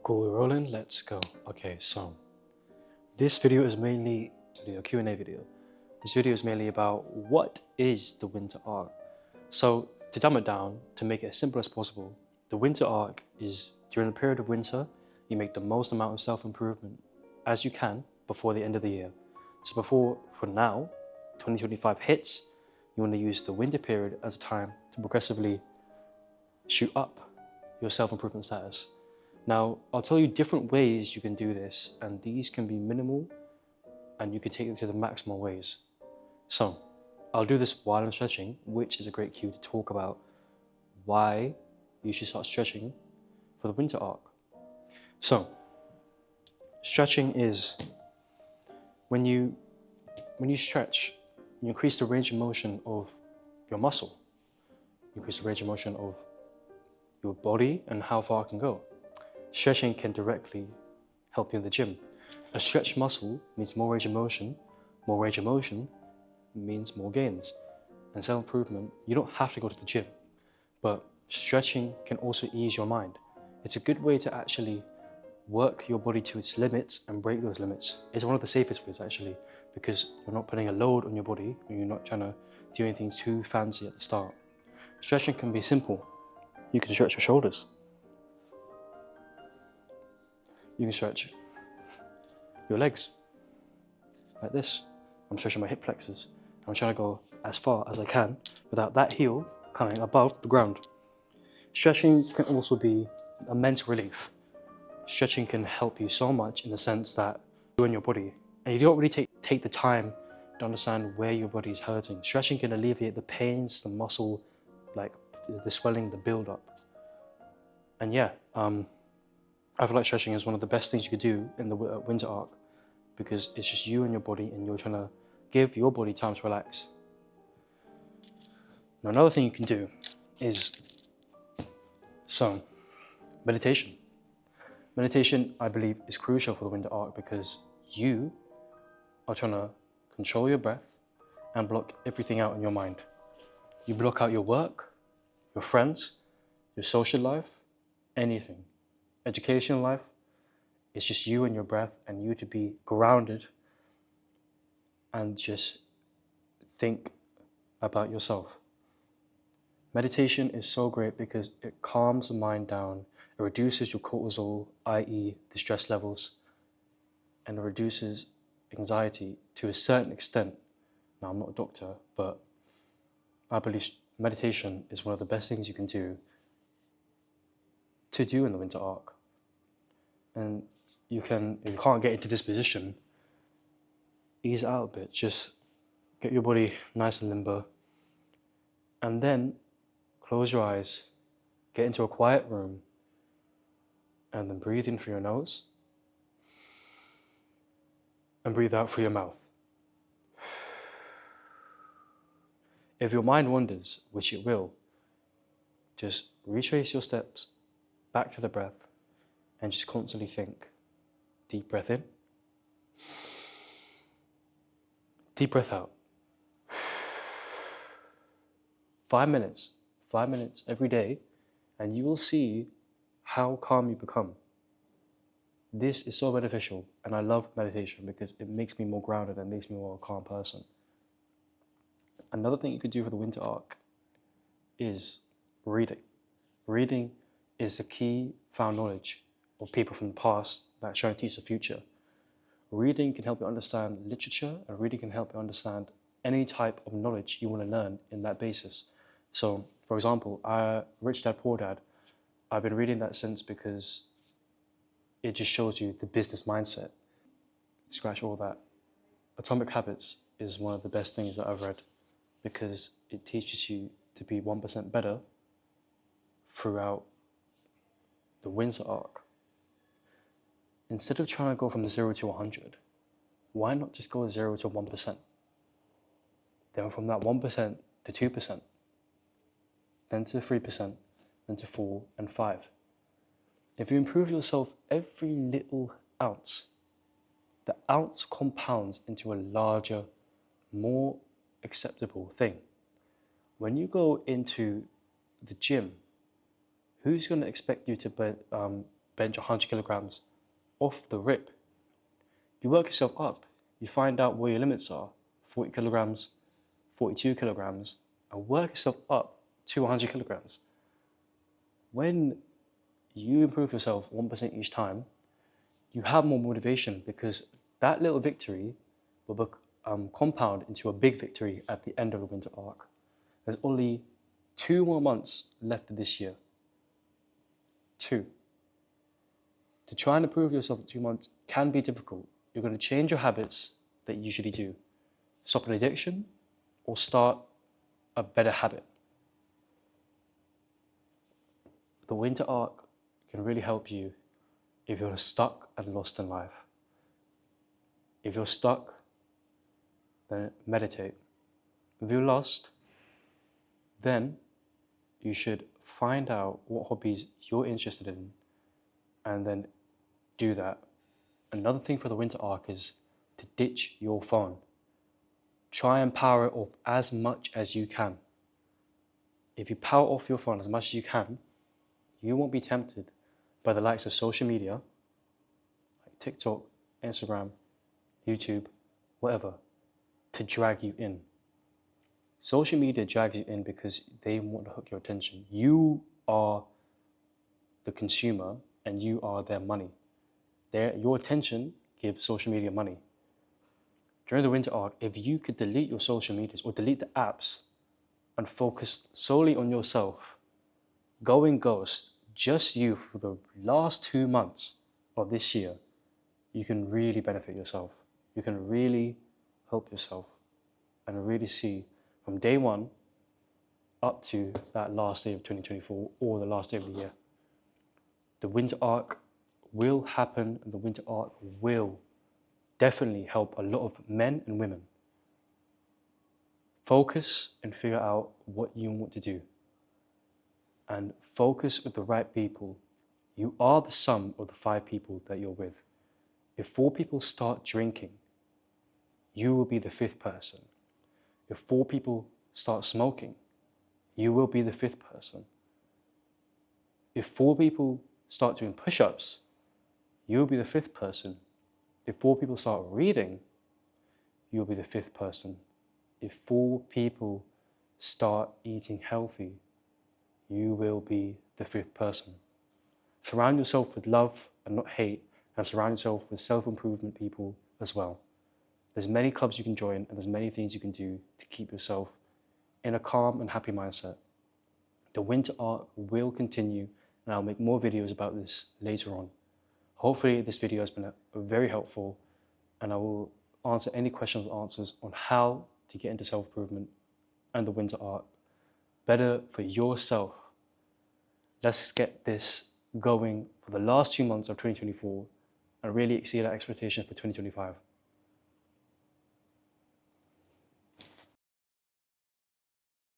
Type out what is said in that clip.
Cool, we're rolling, let's go. Okay, so this video is mainly a Q&A video. This video is mainly about what is the winter arc. So to dumb it down, to make it as simple as possible, the winter arc is during the period of winter, you make the most amount of self-improvement as you can before the end of the year. So for now, 2025 hits, you want to use the winter period as a time to progressively shoot up your self-improvement status. Now, I'll tell you different ways you can do this, and these can be minimal, and you can take them to the maximal ways. So, I'll do this while I'm stretching, which is a great cue to talk about why you should start stretching for the winter arc. So, stretching is when you stretch, you increase the range of motion of your muscle. You increase the range of motion of your body and how far it can go. Stretching can directly help you in the gym. A stretched muscle means more range of motion. More range of motion means more gains. And self-improvement, you don't have to go to the gym, but stretching can also ease your mind. It's a good way to actually work your body to its limits and break those limits. It's one of the safest ways actually, because you're not putting a load on your body and you're not trying to do anything too fancy at the start. Stretching can be simple. You can stretch your shoulders. You can stretch your legs like this. I'm stretching my hip flexors. I'm trying to go as far as I can without that heel coming above the ground. Stretching can also be a mental relief. Stretching can help you so much in the sense that you're in your body and you don't really take the time to understand where your body is hurting. Stretching can alleviate the pains, the muscle, like the swelling, the build-up. And yeah, I feel like stretching is one of the best things you could do in the winter arc because it's just you and your body and you're trying to give your body time to relax. Now, another thing you can do is meditation. Meditation, I believe, is crucial for the winter arc because you are trying to control your breath and block everything out in your mind. You block out your work, your friends, your social life, anything. Educational life, it's just you and your breath and you to be grounded and just think about yourself. Meditation is so great because it calms the mind down, it reduces your cortisol, i.e. the stress levels, and it reduces anxiety to a certain extent. Now, I'm not a doctor, but I believe meditation is one of the best things you can do in the winter arc. And if you can't get into this position, ease out a bit, just get your body nice and limber, and then close your eyes, get into a quiet room, and then breathe in through your nose, and breathe out through your mouth. If your mind wanders, which it will, just retrace your steps back to the breath, and just constantly think. Deep breath in. Deep breath out. 5 minutes every day, and you will see how calm you become. This is so beneficial, and I love meditation because it makes me more grounded and makes me more a calm person. Another thing you could do for the winter arc is reading. Reading is the key found knowledge of people from the past that are trying to teach the future. Reading can help you understand literature, and reading can help you understand any type of knowledge you want to learn in that basis. So, for example, Rich Dad Poor Dad, I've been reading that since because it just shows you the business mindset. Scratch all that. Atomic Habits is one of the best things that I've read because it teaches you to be 1% better throughout the winter arc. Instead of trying to go from 0 to 100, why not just go 0 to 1%? Then from that 1% to 2%, then to 3%, then to 4 and 5. If you improve yourself every little ounce, the ounce compounds into a larger, more acceptable thing. When you go into the gym, who's going to expect you to bench 100 kilograms off the rip. You work yourself up, you find out where your limits are, 40 kilograms, 42 kilograms, and work yourself up to 100 kilograms. When you improve yourself 1% each time, you have more motivation because that little victory will compound into a big victory at the end of the winter arc. There's only 2 more months left of this year. 2. To try and improve yourself in 2 months can be difficult. You're going to change your habits that you usually do. Stop an addiction or start a better habit. The winter arc can really help you if you're stuck and lost in life. If you're stuck, then meditate. If you're lost, then you should find out what hobbies you're interested in and then do that. Another thing for the winter arc is to ditch your phone. Try and power it off as much as you can. If you power off your phone as much as you can, you won't be tempted by the likes of social media, like TikTok, Instagram, YouTube, whatever, to drag you in. Social media drags you in because they want to hook your attention. You are the consumer and you are their money. Your attention gives social media money. During the winter arc, if you could delete your social medias or delete the apps and focus solely on yourself, going ghost, just you for the last 2 months of this year, you can really benefit yourself. You can really help yourself and really see from day 1 up to that last day of 2024 or the last day of the year. The winter arc will happen and the winter arc will definitely help a lot of men and women. Focus and figure out what you want to do. And focus with the right people. You are the sum of the 5 people that you're with. If 4 people start drinking, you will be the 5th person. If 4 people start smoking, you will be the 5th person. If 4 people start doing push-ups, you'll be the 5th person. If 4 people start reading, you'll be the 5th person. If 4 people start eating healthy, you will be the 5th person. Surround yourself with love and not hate, and surround yourself with self-improvement people as well. There's many clubs you can join, and there's many things you can do to keep yourself in a calm and happy mindset. The winter arc will continue, and I'll make more videos about this later on. Hopefully this video has been very helpful, and I will answer any questions and answers on how to get into self-improvement and the winter arc better for yourself. Let's get this going for the last 2 months of 2024 and really exceed our expectations for 2025.